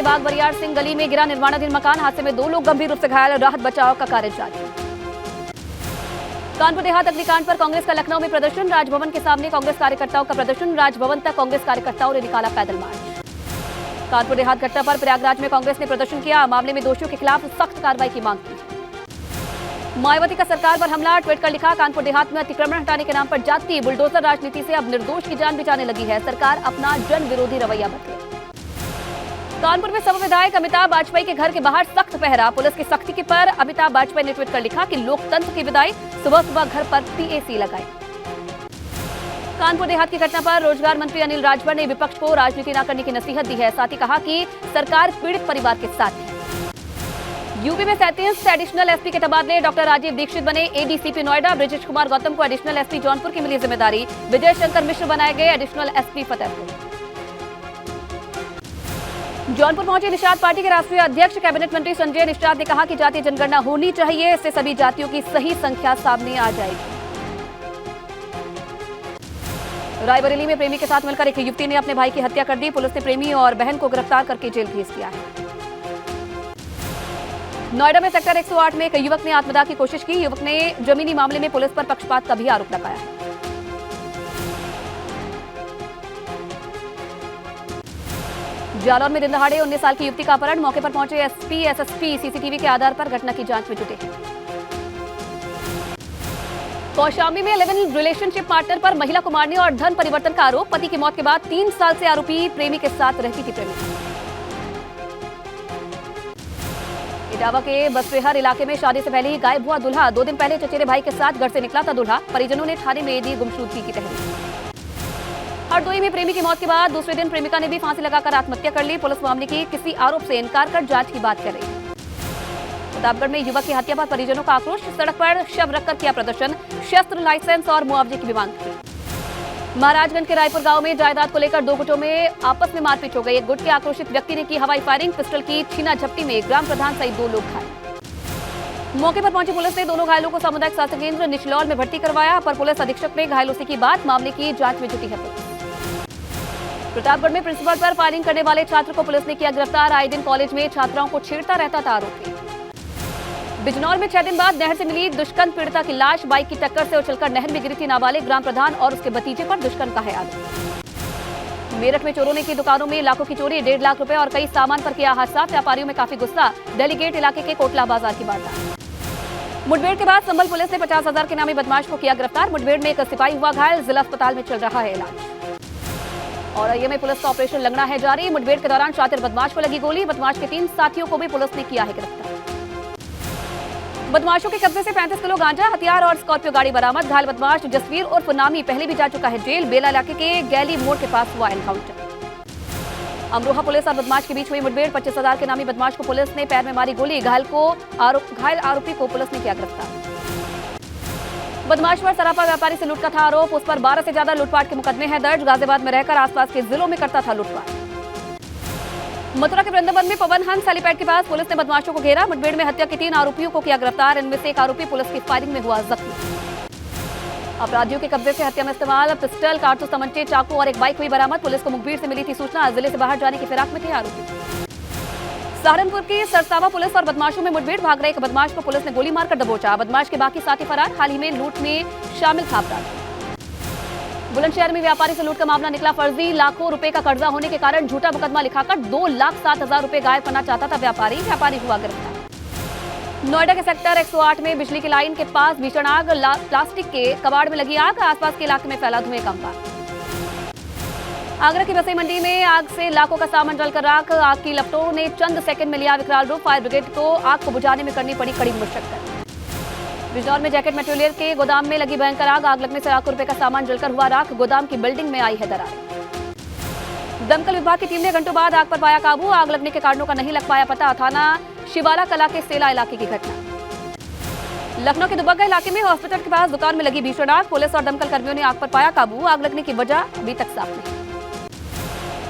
बाग बरियार सिंह गली में गिरा निर्माणाधीन मकान, हादसे में 2 लोग गंभीर रूप से घायल, राहत बचाव का कार्य जारी। कानपुर देहात अग्निकांड पर कांग्रेस का लखनऊ में प्रदर्शन, राजभवन के सामने कांग्रेस कार्यकर्ताओं का प्रदर्शन, राजभवन तक कांग्रेस कार्यकर्ताओं ने निकाला पैदल मार्च। कानपुर देहात घटना पर प्रयागराज में कांग्रेस ने प्रदर्शन किया, मामले में दोषियों के खिलाफ सख्त कार्रवाई की मांग की। मायावती का सरकार पर हमला, ट्वीट कर लिखा, कानपुर देहात में अतिक्रमण हटाने के नाम पर जाति बुलडोजर राजनीति से अब निर्दोष की जान बचाने लगी है, सरकार अपना जन विरोधी रवैया बदले। कानपुर में सर्व विधायक अमिताभ वाजपेयी के घर के बाहर सख्त पहरा, पुलिस की सख्ती के पर अमिताभ वाजपेयी ने ट्वीट कर लिखा कि लोकतंत्र की विदाई, सुबह सुबह घर पर पीएसी लगाई। कानपुर देहात की घटना पर रोजगार मंत्री अनिल राजभर ने विपक्ष को राजनीति न करने की नसीहत दी है, साथ ही कहा कि सरकार पीड़ित परिवार के साथ है। यूपी में 37 एडिशनल एसपी के तबादले, डॉक्टर राजीव दीक्षित बने एडीसीपी नोएडा, ब्रिजेश कुमार गौतम को एडिशनल एसपी जौनपुर की मिली जिम्मेदारी, विजय शंकर मिश्र बनाए गए एडिशनल एसपी फतेहपुर। जौनपुर पहुंचे निषाद पार्टी के राष्ट्रीय अध्यक्ष कैबिनेट मंत्री संजय निषाद ने कहा कि जातीय जनगणना होनी चाहिए, इससे सभी जातियों की सही संख्या सामने आ जाएगी। रायबरेली में प्रेमी के साथ मिलकर एक युवती ने अपने भाई की हत्या कर दी, पुलिस ने प्रेमी और बहन को गिरफ्तार करके जेल भेज दिया है। नोएडा में सेक्टर 108 में एक युवक ने आत्मदाह की कोशिश की, युवक ने जमीनी मामले में पुलिस पर पक्षपात का भी आरोप लगाया है। जालौर में दिन दहाड़े 19 साल की युवती का अपहरण, मौके पर पहुंचे एसपी एसएसपी सीसीटीवी के आधार पर घटना की जांच में जुटे। कौशाम्बी में 11 रिलेशनशिप पार्टनर पर महिला को मारने और धन परिवर्तन का आरोप, पति की मौत के बाद 3 साल से आरोपी प्रेमी के साथ रहती थी प्रेमी। इटावा के बसवेहर इलाके में शादी से पहले ही गायब हुआ दूल्हा, 2 दिन पहले चचेरे भाई के साथ घर से निकला था दूल्हा, परिजनों ने थाने में दी गुमशुदगी की तहरीर। हरदोई में प्रेमी की मौत के बाद दूसरे दिन प्रेमिका ने भी फांसी लगाकर आत्महत्या कर ली, पुलिस मामले की किसी आरोप से इनकार कर जांच की बात कर रही है। प्रतापगढ़ में युवक की हत्या पर परिजनों का आक्रोश, सड़क पर शव रखकर किया प्रदर्शन, शस्त्र लाइसेंस और मुआवजे की भी मांग की। महाराजगंज के रायपुर गांव में जायदाद को लेकर 2 गुटों में आपस में मारपीट हो गई, एक गुट के आक्रोशित व्यक्ति ने की हवाई फायरिंग, पिस्टल की छीना झपटी में ग्राम प्रधान सहित 2 लोग घायल। मौके पर पहुंची पुलिस ने दोनों घायलों को सामुदायिक स्वास्थ्य केंद्र निचलौल में भर्ती करवाया, पर पुलिस अधीक्षक ने घायलों से की बात, मामले की जांच में जुटी है पुलिस। प्रतापगढ़ में प्रिंसिपल पर फायरिंग करने वाले छात्र को पुलिस ने किया गिरफ्तार, आए दिन कॉलेज में छात्राओं को छेड़ता रहता था आरोपी। बिजनौर में 6 दिन बाद नहर से मिली दुष्कर्म पीड़िता की लाश, बाइक की टक्कर से उछलकर नहर में गिरी थी नाबालिग, ग्राम प्रधान और उसके भतीजे पर दुष्कर्म का है आरोप। मेरठ में चोरों ने की दुकानों में लाखों की चोरी, 1.5 लाख रुपए और कई सामान पर किया हादसा, व्यापारियों में काफी गुस्सा, डेलीगेट इलाके के कोटला बाजार की वारदात। मुठभेड़ के बाद संभल पुलिस ने 50,000 के नामी बदमाश को किया गिरफ्तार, मुठभेड़ में एक सिपाही हुआ घायल, जिला अस्पताल में चल रहा है इलाज। और ये में पुलिस का ऑपरेशन लंगड़ा है जारी, मुठभेड़ के दौरान शातिर बदमाश को लगी गोली, बदमाश के 3 साथियों को भी पुलिस ने किया है गिरफ्तार। बदमाशों के कब्जे से 35 किलो गांजा, हथियार और स्कॉर्पियो गाड़ी बरामद, घायल बदमाश जसवीर उर्फ नामी पहले भी जा चुका है जेल, बेला इलाके के गैली मोड़ के पास हुआ एनकाउंटर। अमरोहा पुलिस और बदमाश के बीच हुई मुठभेड़, 25,000 के नामी बदमाश को पुलिस ने पैर में मारी गोली, घायल आरोपी को पुलिस ने किया गिरफ्तार। बदमाश पर सराफा व्यापारी से लूट का था आरोप, उस पर 12 से ज्यादा लूटपाट के मुकदमे हैं दर्ज, गाजियाबाद में रहकर आसपास के जिलों में करता था लूटपाट। मथुरा के वृंदावन में पवन हंस हेलीपैड के पास पुलिस ने बदमाशों को घेरा, मुठभेड़ में हत्या के 3 आरोपियों को किया गिरफ्तार, इनमें से एक आरोपी पुलिस की फायरिंग में हुआ जख्मी। अपराधियों के कब्जे से हत्या में इस्तेमाल पिस्टल, कारतूस, तमंचे, चाकू और एक बाइक हुई बरामद, पुलिस को मुखबिर से मिली थी सूचना, जिले से बाहर जाने की फिराक में थे आरोपी। सहारनपुर की सरसावा पुलिस और बदमाशों में मुठभेड़, भाग रहे एक बदमाश को पुलिस ने गोली मारकर दबोचा, बदमाश के बाकी साथी फरार, हाल ही में लूट में शामिल था अपराधी। बुलंदशहर में व्यापारी से लूट का मामला निकला फर्जी, लाखों रुपए का कर्जा होने के कारण झूठा मुकदमा लिखाकर 2,07,000 रुपए गायब करना चाहता था व्यापारी हुआ गिरफ्तार। नोएडा के सेक्टर 108 में बिजली की लाइन के पास भीषण आग, प्लास्टिक के कबाड़ में लगी आग, आसपास के इलाके में फैला धुएं का अंबार। आगरा की बसई मंडी में आग से लाखों का सामान जलकर राख, आग की लपटों ने चंद सेकंड में लिया विकराल रूप, फायर ब्रिगेड को आग को बुझाने में करनी पड़ी कड़ी मशक्कत। बिजनौर में जैकेट मटेरियल के गोदाम में लगी भयंकर आग लगने से लाखों रुपए का सामान जलकर हुआ राख, गोदाम की बिल्डिंग में आई है दरारें। दमकल विभाग की टीम ने घंटों बाद आग पर पाया काबू, आग लगने के कारणों का नहीं लग पाया पता, थाना शिवाला कला के सेला इलाके की घटना। लखनऊ के दुबग्गा इलाके में हॉस्पिटल के पास दुकान में लगी भीषण आग, पुलिस और दमकल कर्मियों ने आग पर पाया काबू, आग लगने की वजह अभी तक साफ नहीं।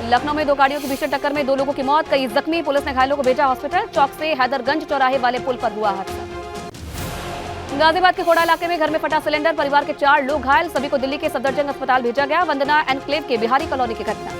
लखनऊ में 2 गाड़ियों की भीषण टक्कर में 2 लोगों की मौत, कई जख्मी, पुलिस ने घायलों को भेजा हॉस्पिटल, चौक से हैदरगंज चौराहे वाले पुल पर हुआ हादसा। गाजियाबाद के खोड़ा इलाके में घर में फटा सिलेंडर, परिवार के 4 लोग घायल, सभी को दिल्ली के सफदरजंग अस्पताल भेजा गया, वंदना एनक्लेव के बिहारी कॉलोनी की घटना।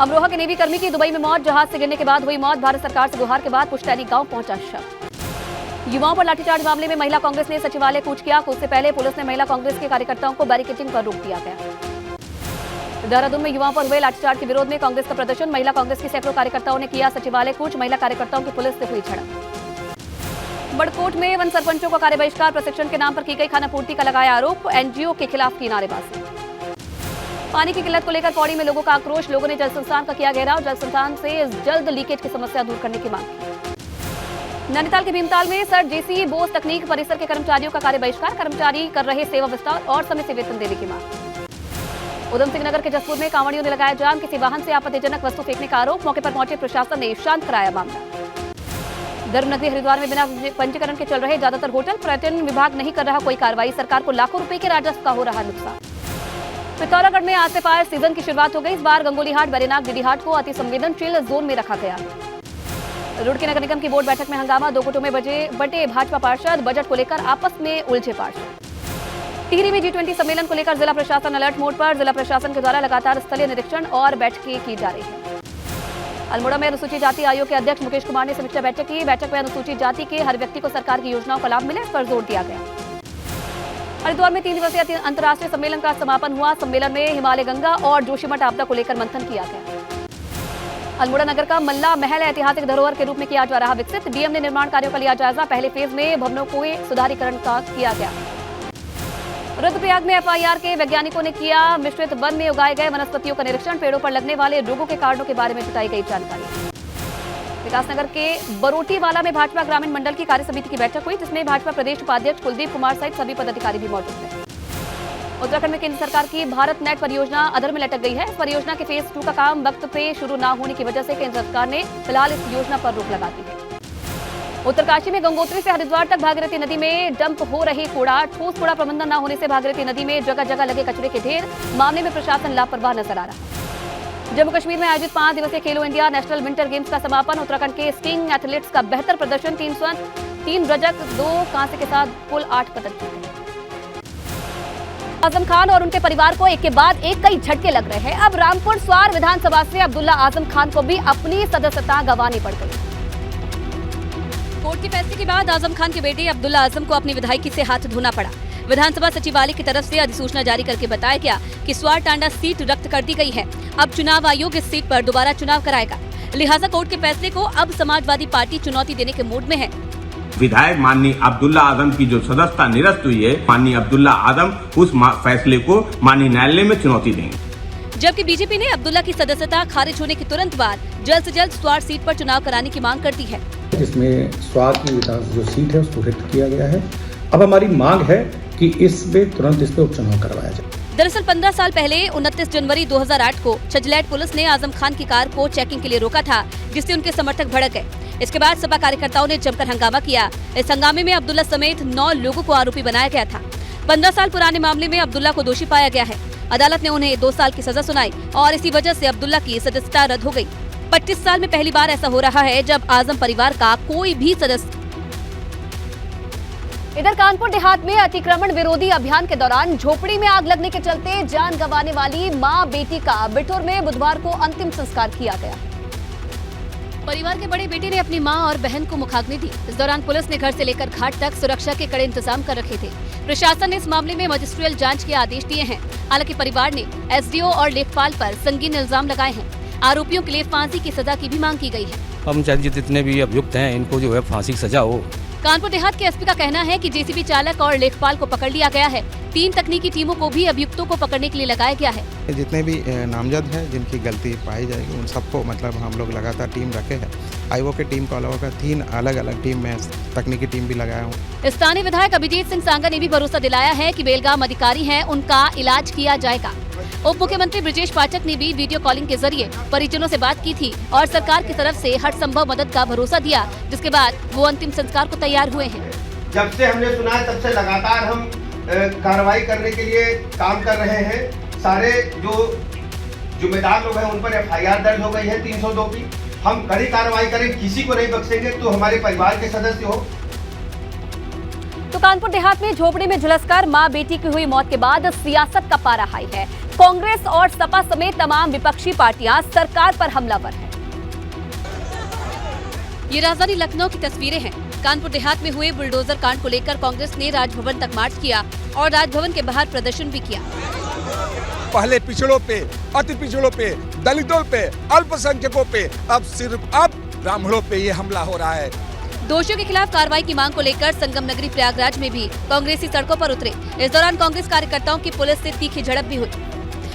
अमरोहा के नेवी कर्मी की दुबई में मौत, जहाज से गिरने के बाद हुई मौत। भारत सरकार से गुहार के बाद पुश्तैनी गांव पहुंचा शव। युवाओं पर लाठीचार्ज मामले में महिला कांग्रेस ने सचिवालय कूच किया। कूच से पहले पुलिस ने महिला कांग्रेस के कार्यकर्ताओं को बैरिकेडिंग पर रोक दिया गया। देहरादून में युवाओं पर हुए लाठीचार्ज के विरोध में कांग्रेस का प्रदर्शन। महिला कांग्रेस के सैकड़ों कार्यकर्ताओं ने किया सचिवालय कूच। महिला कार्यकर्ताओं की पुलिस से हुई झड़प। बड़कोट में वन सरपंचों का कार्य बहिष्कार, प्रशिक्षण के नाम पर की गई खानापूर्ति का लगाया आरोप। एनजीओ के खिलाफ की नारेबाजी। पानी की किल्लत को लेकर पौड़ी में लोगों का आक्रोश। लोगों ने जल संस्थान का किया घेराव। जल संस्थान से जल्द लीकेज की समस्या दूर करने की मांग की। नैनीताल के भीमताल में सर जेसी बोस तकनीक परिसर के कर्मचारियों का कार्य बहिष्कार। कर्मचारी कर रहे सेवा विस्तार और समय से वेतन देने की मांग। उधम सिंह नगर के जसपुर में कांवड़ियों ने लगाया जाम। किसी वाहन से आपत्तिजनक वस्तु फेंकने का आरोप। मौके पर पहुंचे प्रशासन ने शांत कराया मामला। धर्मनगरी हरिद्वार में बिना पंजीकरण के चल रहे ज्यादातर होटल। पर्यटन विभाग नहीं कर रहा कोई कार्रवाई। सरकार को लाखों रुपए के राजस्व का हो रहा नुकसान। पिथौरागढ़ में आज से फायर सीजन की शुरुआत हो गई। इस बार गंगोलीहाट, बैरीनाग, दीदीहाट को अति संवेदनशील जोन में रखा गया। रुड़की नगर निगम की बोर्ड बैठक में हंगामा। दो गुटों में बटे भाजपा पार्षद। बजट को लेकर आपस में उलझे पार्षद। टिहरी में G20 सम्मेलन को लेकर जिला प्रशासन अलर्ट मोड पर। जिला प्रशासन के द्वारा लगातार स्थलीय निरीक्षण और बैठकें की जा रही है। अल्मोड़ा में अनुसूचित जाति आयोग के अध्यक्ष मुकेश कुमार ने समीक्षा बैठक की। बैठक में अनुसूचित जाति के हर व्यक्ति को सरकार की योजनाओं का लाभ मिले, इस पर जोर दिया गया। हरिद्वार में 3 दिवसीय अंतर्राष्ट्रीय सम्मेलन का समापन हुआ। सम्मेलन में हिमालय गंगा और जोशीमठ आपदा को लेकर मंथन किया गया। अल्मोड़ा नगर का मल्ला महल ऐतिहासिक धरोहर के रूप में किया जा रहा विकसित। डीएम ने निर्माण कार्यों का लिया जायजा। पहले फेज में भवनों को सुधारीकरण का किया गया। रुद्रप्रयाग में एफआईआर के वैज्ञानिकों ने किया मिश्रित वन में उगाए गए वनस्पतियों का निरीक्षण। पेड़ों पर लगने वाले रोगों के कारणों के बारे में जुटाई गई जानकारी। विकासनगर के बरोटीवाला में भाजपा ग्रामीण मंडल की कार्य समिति की बैठक हुई, जिसमें भाजपा प्रदेश उपाध्यक्ष कुलदीप कुमार सहित सभी पदाधिकारी भी मौजूद थे। उत्तराखंड में केंद्र सरकार की भारत नेट परियोजना अधर में लटक गई है। इस परियोजना के फेज 2 का काम वक्त पे शुरू न होने की वजह से केंद्र सरकार ने फिलहाल इस योजना पर रोक लगा दी है। उत्तरकाशी में गंगोत्री से हरिद्वार तक भागीरथी नदी में डंप हो रही कूड़ा। ठोस कूड़ा प्रबंधन न होने से भागीरथी नदी में जगह जगह लगे कचरे के ढेर। मामले में प्रशासन लापरवाह नजर आ रहा है। जम्मू कश्मीर में आयोजित 5 दिवसीय खेलो इंडिया नेशनल विंटर गेम्स का समापन। उत्तराखंड के स्कीइंग एथलीट्स का बेहतर प्रदर्शन। 3 स्वर्ण, 3 रजत, 2 कांस्य के साथ कुल 8 पदक जीते। आजम खान और उनके परिवार को एक के बाद एक कई झटके लग रहे हैं। अब रामपुर स्वार विधानसभा से अब्दुल्ला आजम खान को भी अपनी सदस्यता गंवानी पड़ गई। कोर्ट के फैसले के बाद आजम खान के बेटे अब्दुल्ला आजम को अपनी विधायकी से हाथ धोना पड़ा। विधानसभा सचिवालय की तरफ से अधिसूचना जारी करके बताया गया कि स्वार टांडा सीट रद्द कर दी गई है। अब चुनाव आयोग इस सीट पर दोबारा चुनाव कराएगा। लिहाजा कोर्ट के फैसले को अब समाजवादी पार्टी चुनौती देने के मूड में है। विधायक माननीय अब्दुल्ला आजम की जो सदस्यता निरस्त हुई है, माननीय अब्दुल्ला आजम उस फैसले को माननीय न्यायालय में चुनौती देंगे। जबकि बीजेपी ने अब्दुल्ला की सदस्यता खारिज होने के तुरंत बाद जल्द से जल्द स्वार सीट पर चुनाव कराने की मांग करती है, जिसमें स्वार की विधानसभा जो सीट है उसको रिक्त किया गया है। अब हमारी मांग है कि इसमें तुरंत इस पर उपचुनाव करवाया जाए। दरअसल 15 साल पहले 29 जनवरी 2008 को छजलैट पुलिस ने आजम खान की कार को चेकिंग के लिए रोका था, जिससे उनके समर्थक भड़क गए। इसके बाद सपा कार्यकर्ताओं ने जमकर हंगामा किया। इस हंगामे में अब्दुल्ला समेत 9 लोगों को आरोपी बनाया गया था। 15 साल पुराने मामले में अब्दुल्ला को दोषी पाया गया है। अदालत ने उन्हें 2 साल की सजा सुनाई और इसी वजह से अब्दुल्ला की सदस्यता रद्द हो गई। 25 साल में पहली बार ऐसा हो रहा है जब आजम परिवार का कोई भी सदस्य। इधर कानपुर देहात में अतिक्रमण विरोधी अभियान के दौरान झोपड़ी में आग लगने के चलते जान गंवाने वाली मां बेटी का बिठूर में बुधवार को अंतिम संस्कार किया गया। परिवार के बड़े बेटे ने अपनी मां और बहन को मुखाग्नि दी। इस दौरान पुलिस ने घर से लेकर घाट तक सुरक्षा के कड़े इंतजाम कर रखे थे। प्रशासन ने इस मामले में मजिस्ट्रियल जांच के आदेश दिए हैं। हालांकि परिवार ने एसडीओ और लेखपाल पर संगीन इल्जाम लगाए हैं। आरोपियों के लिए फांसी की सजा की भी मांग की गई है। हम चाहे जितने भी अभियुक्त हैं इनको जो है फांसी की सजा हो। कानपुर देहात के एसपी का कहना है कि जेसीबी चालक और लेखपाल को पकड़ लिया गया है। 3 तकनीकी टीमों को भी अभियुक्तों को पकड़ने के लिए लगाया गया है। जितने भी नामजद हैं जिनकी गलती पाई जाएगी उन सबको मतलब हम लोग लगातार टीम रखे हैं। आईओ के टीम को अलावा 3 अलग अलग टीम में तकनीकी टीम भी लगाया हूँ। स्थानीय विधायक अभिजीत सिंह सांगा ने भी भरोसा दिलाया है कि बेलगाम अधिकारी हैं, उनका इलाज किया जाएगा। उप मुख्यमंत्री ब्रजेश पाठक ने भी वीडियो कॉलिंग के जरिए परिजनों से बात की थी और सरकार की तरफ से हर संभव मदद का भरोसा दिया, जिसके बाद वो अंतिम संस्कार को तैयार हुए हैं। जब से हमने सुना है तब से लगातार हम कार्रवाई करने के लिए काम कर रहे हैं। सारे जो जिम्मेदार लोग हैं उन पर एफआईआर दर्ज हो गई है 302 की। हम कड़ी कार्रवाई करें, किसी को नहीं बख्शेंगे, तो हमारे परिवार के सदस्य हो। तो कानपुर देहात में झोपड़ी में झुलसकर मां बेटी की हुई मौत के बाद सियासत का पारा हाई है। कांग्रेस और सपा समेत तमाम विपक्षी पार्टियां सरकार पर हमलावर हैं। ये राजधानी लखनऊ की तस्वीरें हैं। कानपुर देहात में हुए बुलडोजर कांड को लेकर कांग्रेस ने राजभवन तक मार्च किया और राजभवन के बाहर प्रदर्शन भी किया। पहले पिछड़ों पे, अति पिछड़ों पे, दलितों पे, अल्पसंख्यकों पे, अब ब्राह्मणों पे ये हमला हो रहा है। दोषियों के खिलाफ कार्रवाई की मांग को लेकर संगम नगरी प्रयागराज में भी कांग्रेसी सड़कों पर उतरे। इस दौरान कांग्रेस कार्यकर्ताओं की पुलिस से तीखी झड़प भी हुई।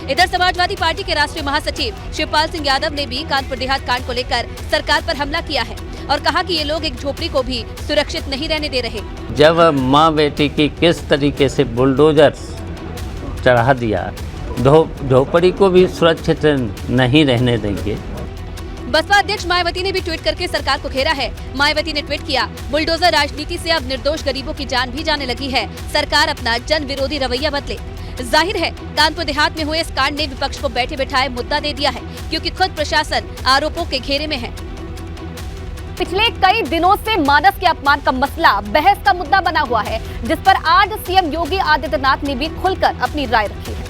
इधर समाजवादी पार्टी के राष्ट्रीय महासचिव शिवपाल सिंह यादव ने भी कानपुर देहात कांड को लेकर सरकार पर हमला किया है और कहा कि ये लोग एक झोपड़ी को भी सुरक्षित नहीं रहने दे रहे। जब माँ बेटी की किस तरीके से बुलडोजर चढ़ा दिया, झोपड़ी को भी सुरक्षित नहीं रहने देंगे। बसपा अध्यक्ष मायावती ने भी ट्वीट करके सरकार को घेरा है। मायावती ने ट्वीट किया, बुलडोजर राजनीति से अब निर्दोष गरीबों की जान भी जाने लगी है। सरकार अपना जन विरोधी रवैया बदले। जाहिर है कानपुर देहात में हुए इस कांड ने विपक्ष को बैठे बैठाए मुद्दा दे दिया है, क्योंकि खुद प्रशासन आरोपों के घेरे में है। पिछले कई दिनों से मानस के अपमान का मसला बहस का मुद्दा बना हुआ है, जिस पर आज सीएम योगी आदित्यनाथ ने भी खुलकर अपनी राय रखी है।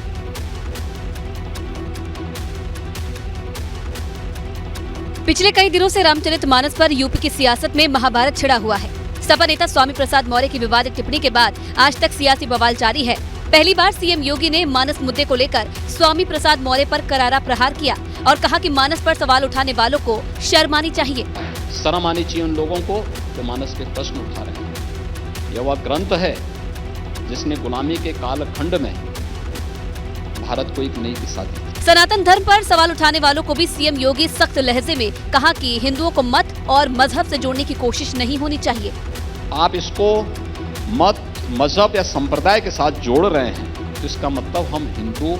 पिछले कई दिनों से रामचरितमानस पर यूपी की सियासत में महाभारत छिड़ा हुआ है। सपा नेता स्वामी प्रसाद मौर्य की विवादित टिप्पणी के बाद आज तक सियासी बवाल जारी है। पहली बार सीएम योगी ने मानस मुद्दे को लेकर स्वामी प्रसाद मौर्य पर करारा प्रहार किया और कहा कि मानस पर सवाल उठाने वालों को शर्म आनी चाहिए। शर्म आनी चाहिए उन लोगों को जो मानस के प्रश्न उठा रहे हैं। यह वह ग्रंथ है जिसने गुलामी के कालखंड में भारत को एक नई दिशा दी। सनातन धर्म पर सवाल उठाने वालों को भी सीएम योगी सख्त लहजे में कहा कि हिंदुओं को मत और मजहब से जोड़ने की कोशिश नहीं होनी चाहिए। आप इसको मत, मजहब या संप्रदाय के साथ जोड़ रहे हैं तो इसका मतलब हम हिंदुओं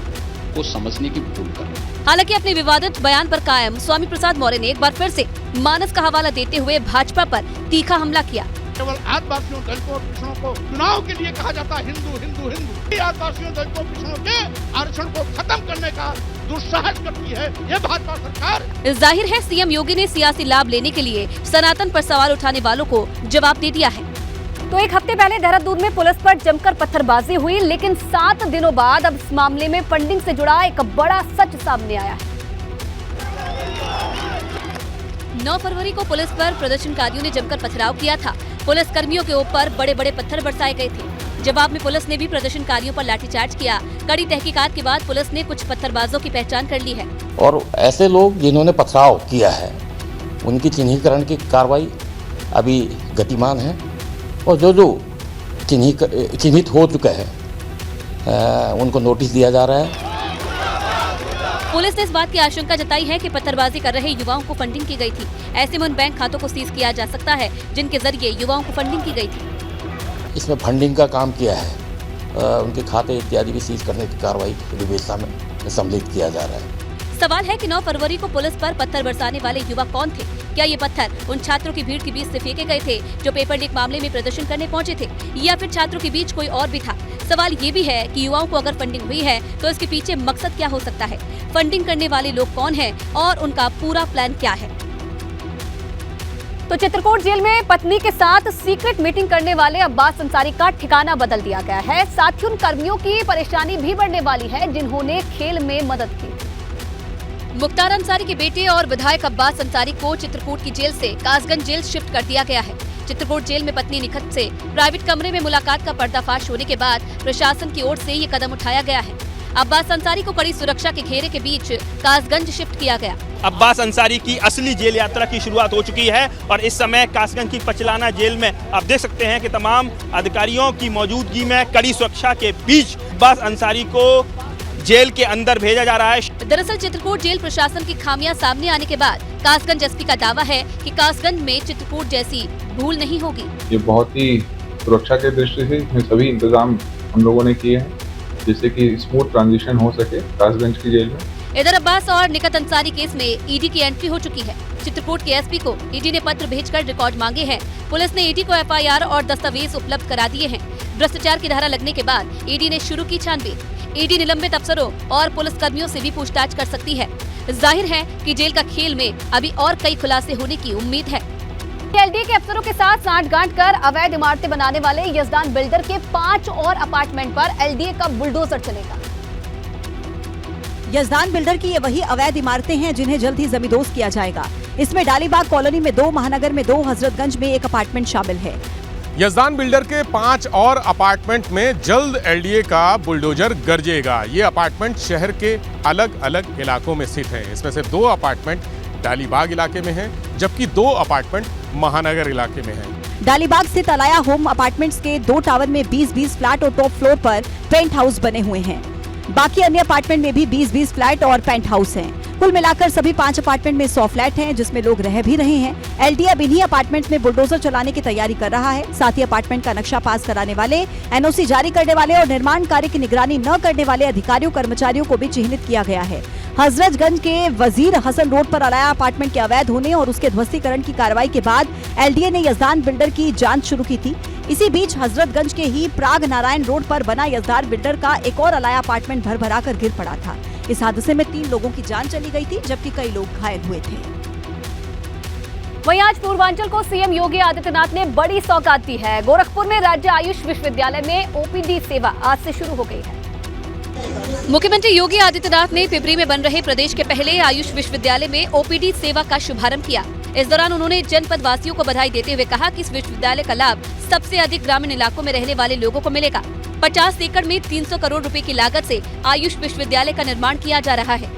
को समझने की भूल कर रहे हैं। हालांकि अपने विवादित बयान पर कायम स्वामी प्रसाद मौर्य ने एक बार फिर से मानस का हवाला देते हुए भाजपा पर तीखा हमला किया। केवल आदिवासियों, दलितों और पिछड़ों को चुनाव के लिए कहा जाता है हिंदू हिंदू हिंदू। आदिवासियों, दलितों, पिछड़ों के आरक्षण को खत्म करने का दुस्साहस करती है ये भाजपा सरकार। जाहिर है सीएम योगी ने सियासी लाभ लेने के लिए सनातन पर सवाल उठाने वालों को जवाब दे दिया है। तो एक हफ्ते पहले देहरादून में पुलिस पर जमकर पत्थरबाजी हुई, लेकिन 7 दिनों बाद अब इस मामले में फंडिंग से जुड़ा एक बड़ा सच सामने आया है। 9 फरवरी को पुलिस पर प्रदर्शनकारियों ने जमकर पथराव किया था। पुलिस कर्मियों के ऊपर बड़े बड़े पत्थर बरसाए गए थे। जवाब में पुलिस ने भी प्रदर्शनकारियों पर लाठीचार्ज किया। कड़ी तहकीकात के बाद पुलिस ने कुछ पत्थरबाजों की पहचान कर ली है और ऐसे लोग जिन्होंने पथराव किया है उनकी चिन्हीकरण की कार्रवाई अभी गतिमान है और जो चिन्हित हो चुके हैं उनको नोटिस दिया जा रहा है। पुलिस ने इस बात की आशंका जताई है कि पत्थरबाजी कर रहे युवाओं को फंडिंग की गई थी। ऐसे में उन बैंक खातों को सीज किया जा सकता है जिनके जरिए युवाओं को फंडिंग की गई थी। इसमें फंडिंग का काम किया है, उनके खाते इत्यादि भी सीज करने की कार्रवाई विवेचना में सम्मिलित किया जा रहा है। सवाल है कि 9 फरवरी को पुलिस पर पत्थर बरसाने वाले युवक कौन थे? क्या ये पत्थर उन छात्रों की भीड़ के बीच से फेंके गए थे जो पेपर लीक मामले में प्रदर्शन करने पहुंचे थे, या फिर छात्रों के बीच कोई और भी था? सवाल ये भी है कि युवाओं को अगर फंडिंग हुई है तो इसके पीछे मकसद क्या हो सकता है? फंडिंग करने वाले लोग कौन हैं और उनका पूरा प्लान क्या है? तो चित्रकूट जेल में पत्नी के साथ सीक्रेट मीटिंग करने वाले अब्बास अंसारी का ठिकाना बदल दिया गया है। साथ ही उन कर्मियों की परेशानी भी बढ़ने वाली है जिन्होंने खेल में मदद की। मुख्तार अंसारी के बेटे और विधायक अब्बास अंसारी को चित्रकूट की जेल से कासगंज जेल शिफ्ट कर दिया गया है। चित्रकूट जेल में पत्नी निखत से प्राइवेट कमरे में मुलाकात का पर्दाफाश होने के बाद प्रशासन की ओर से ये कदम उठाया गया है। अब्बास अंसारी को कड़ी सुरक्षा के घेरे के बीच कासगंज शिफ्ट किया गया। अब्बास अंसारी की असली जेल यात्रा की शुरुआत हो चुकी है और इस समय कासगंज की पचलाना जेल में आप देख सकते हैं कि तमाम अधिकारियों की मौजूदगी में कड़ी सुरक्षा के बीच अब्बास अंसारी को जेल के अंदर भेजा जा रहा है। दरअसल चित्रकूट जेल प्रशासन की खामियां सामने आने के बाद कासगंज एसपी का दावा है कि कासगंज में चित्रकूट जैसी भूल नहीं होगी। ये बहुत ही सुरक्षा के दृष्टि से इसमें सभी इंतजाम हम लोगों ने किए हैं जिससे कि स्मूथ ट्रांजिशन हो सके कासगंज की जेल में। इधर अब्बास और निखत अंसारी केस में ईडी की एंट्री हो चुकी है। चित्रकूट के एसपी को ईडी ने पत्र भेजकर रिकॉर्ड मांगे हैं। पुलिस ने ईडी को एफआईआर और दस्तावेज उपलब्ध करा दिए हैं। भ्रष्टाचार की धारा लगने के बाद ईडी ने शुरू की छानबीन। ईडी निलंबित अफसरों और पुलिस कर्मियों से भी पूछताछ कर सकती है। जाहिर है कि जेल का खेल में अभी और कई खुलासे होने की उम्मीद है। एलडीए के अफसरों के साथ साठगांठ कर अवैध इमारतें बनाने वाले यजदान बिल्डर के 5 और अपार्टमेंट पर एलडीए का बुलडोजर चलेगा। यजदान बिल्डर की ये वही अवैध इमारतें हैं जिन्हें जल्द ही जमींदोज किया जाएगा। इसमें डालीबाग कॉलोनी में 2, महानगर में 2, हजरतगंज में 1 अपार्टमेंट शामिल है। यजदान बिल्डर के 5 और अपार्टमेंट में जल्द एलडीए का बुलडोजर गरजेगा। ये अपार्टमेंट शहर के अलग अलग इलाकों में स्थित हैं। इसमें से 2 अपार्टमेंट डालीबाग इलाके में हैं, जबकि 2 अपार्टमेंट महानगर इलाके में हैं। डालीबाग स्थित अलाया होम अपार्टमेंट्स के 2 टावर में 20-20 फ्लैट और टॉप फ्लोर पर पेंट हाउस बने हुए हैं। बाकी अन्य अपार्टमेंट में भी 20-20 फ्लैट और पेंट हाउस हैं। कुल मिलाकर सभी 5 अपार्टमेंट में 100 फ्लैट हैं, जिसमें लोग रह भी रहे हैं। एलडीए अब इन्हीं अपार्टमेंट में बुलडोजर चलाने की तैयारी कर रहा है। साथ ही अपार्टमेंट का नक्शा पास कराने वाले, एनओसी जारी करने वाले और निर्माण कार्य की निगरानी न करने वाले अधिकारियों कर्मचारियों को भी चिन्हित किया गया है। हजरतगंज के वजीर हसन रोड पर अलाया अपार्टमेंट के अवैध होने और उसके ध्वस्तीकरण की कार्रवाई के बाद एलडीए ने यजदान बिल्डर की जांच शुरू की थी। इसी बीच हजरतगंज के ही प्राग नारायण रोड पर बना यजदान बिल्डर का एक और अलाया अपार्टमेंट भर-भरा कर गिर पड़ा था। इस हादसे में 3 लोगों की जान चली गई थी, जबकि कई लोग घायल हुए थे। वहीं आज पूर्वांचल को सीएम योगी आदित्यनाथ ने बड़ी सौगात दी है। गोरखपुर में राज्य आयुष विश्वविद्यालय में ओपीडी सेवा आज से शुरू हो गई है। मुख्यमंत्री योगी आदित्यनाथ ने पिपरी में बन रहे प्रदेश के पहले आयुष विश्वविद्यालय में ओपीडी सेवा का शुभारंभ किया। इस दौरान उन्होंने जनपद वासियों को बधाई देते हुए कहा कि इस विश्वविद्यालय का लाभ सबसे अधिक ग्रामीण इलाकों में रहने वाले लोगों को मिलेगा। 50 एकड़ में 300 करोड़ रुपए की लागत से आयुष विश्वविद्यालय का निर्माण किया जा रहा है।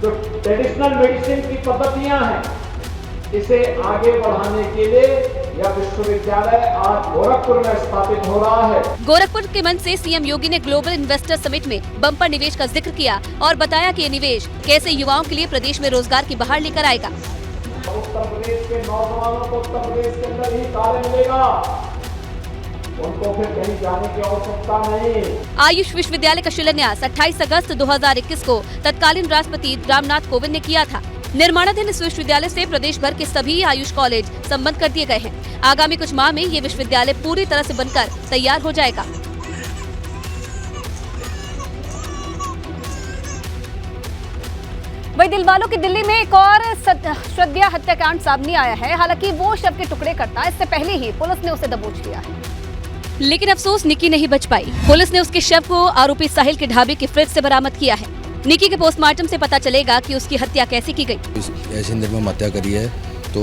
जो ट्रेडिशनल मेडिसिन की पद्धतियां हैं, इसे आगे बढ़ाने के लिए यह विश्वविद्यालय आज गोरखपुर में स्थापित हो रहा है। गोरखपुर के मंच से सीएम योगी ने ग्लोबल इन्वेस्टर समिट में बम्पर निवेश का जिक्र किया और बताया कि ये निवेश कैसे युवाओं के लिए प्रदेश में रोजगार की बहार लेकर आएगा। उत्तर प्रदेश के नौजवानों को उत्तर प्रदेश के अंदर ही कार्य मिलेगा, उनको फिर कहीं जाने की आवश्यकता नहीं। आयुष विश्वविद्यालय का शिलान्यास 28 अगस्त 2021 को तत्कालीन राष्ट्रपति रामनाथ कोविंद ने किया था। निर्माणाधीन इस विश्वविद्यालय से प्रदेश भर के सभी आयुष कॉलेज संबद्ध कर दिए गए हैं। आगामी कुछ माह में ये विश्वविद्यालय पूरी तरह से बनकर तैयार हो जाएगा। वही दिलवालों की दिल्ली में एक और श्रद्धा हत्याकांड सामने आया है। हालांकि वो शव के टुकड़े करता इससे पहले ही पुलिस ने उसे दबोच लिया है, लेकिन अफसोस निक्की नहीं बच पाई। पुलिस ने उसके शव को आरोपी साहिल के ढाबे के फ्रिज से बरामद किया है। निक्की के पोस्टमार्टम से पता चलेगा कि उसकी हत्या कैसे की गई। ऐसी निर्मम हत्या करी है तो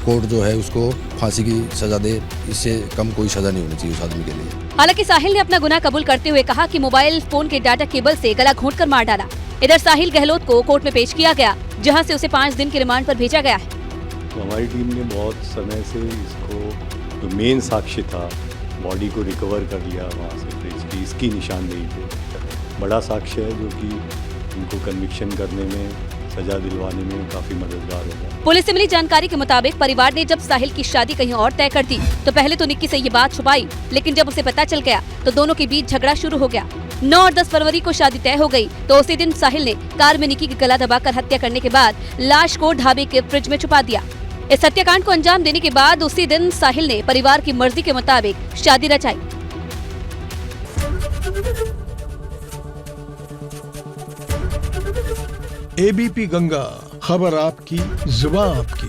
कोर्ट जो है उसको फांसी की सजा दे। इससे कम कोई सजा नहीं होनी चाहिए उस आदमी के लिए। हालांकि साहिल ने अपना गुनाह कबूल करते हुए कहा कि मोबाइल फोन के डाटा केबल से गला घोंटकर मार डाला। इधर साहिल गहलोत को कोर्ट में पेश किया गया, जहां से उसे 5 दिन के रिमांड पर भेजा गया है। तो हमारी टीम ने बहुत समय से इसको जो मेन साक्ष्य था, बॉडी को रिकवर कर लिया वहाँ से फ्रिज की, इसकी निशानदेही पे बड़ा साक्ष्य है जो कि इनको कन्विक्शन करने में, सजा दिलवाने में काफी मददगार होगा। पुलिस से मिली जानकारी के मुताबिक परिवार ने जब साहिल की शादी कहीं और तय कर दी तो पहले तो निक्की से ये बात छुपाई, लेकिन जब उसे पता चल गया तो दोनों के बीच झगड़ा शुरू हो गया। 9 और 10 फरवरी को शादी तय हो गई तो उसी दिन साहिल ने कार में निक्की की गला दबाकर हत्या करने के बाद लाश को ढाबे के फ्रिज में छुपा दिया। इस हत्याकांड को अंजाम देने के बाद उसी दिन साहिल ने परिवार की मर्जी के मुताबिक शादी रचाई। एबीपी गंगा, खबर आपकी, जुबान आपकी।